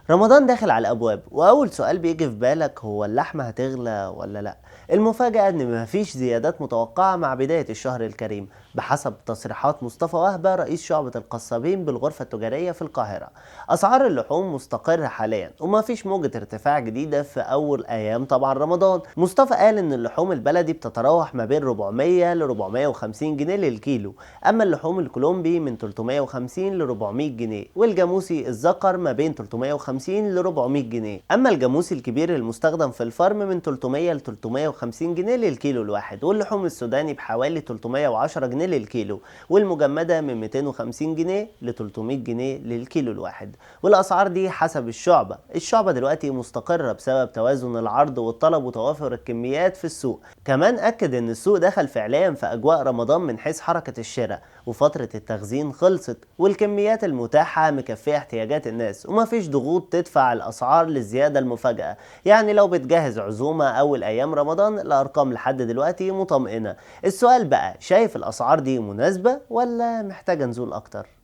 رمضان داخل على الأبواب، وأول سؤال بيجي في بالك هو اللحمة هتغلى ولا لأ؟ المفاجأة إن مفيش زيادات متوقعة مع بداية الشهر الكريم بحسب تصريحات مصطفى وهبة رئيس شعبة القصابين بالغرفة التجارية في القاهرة. أسعار اللحوم مستقرة حاليا ومفيش موجة ارتفاع جديدة في أول أيام طبعا رمضان. مصطفى قال إن اللحوم البلدي بتتراوح ما بين 400 ل 450 جنيه للكيلو، أما اللحوم الكولومبي من 350 ل 400 جنيه، والجاموسي الذكر ما بين 350 ل 400 جنيه. أما الجاموسي الكبير المستخدم في الفرم من 300 ل 350 جنيه للكيلو الواحد، واللحوم السوداني بحوالي 310 جنيه للكيلو، والمجمدة من 250 جنيه ل 300 جنيه للكيلو الواحد. والأسعار دي حسب الشعبة دلوقتي مستقرة بسبب توازن العرض والطلب وتوافر الكميات في السوق. كمان أكد إن السوق دخل فعليا في أجواء رمضان من حيث حركة الشراء، وفترة التخزين خلصت والكميات المتاحة مكفية احتياجات الناس، ومفيش ضغوط تدفع الأسعار للزيادة المفاجئة. يعني لو بتجهز عزومة أول أيام رمضان الأرقام لحد دلوقتي مطمئنة. السؤال بقى، شايف الأسعار دي مناسبة ولا محتاجة نزول أكتر؟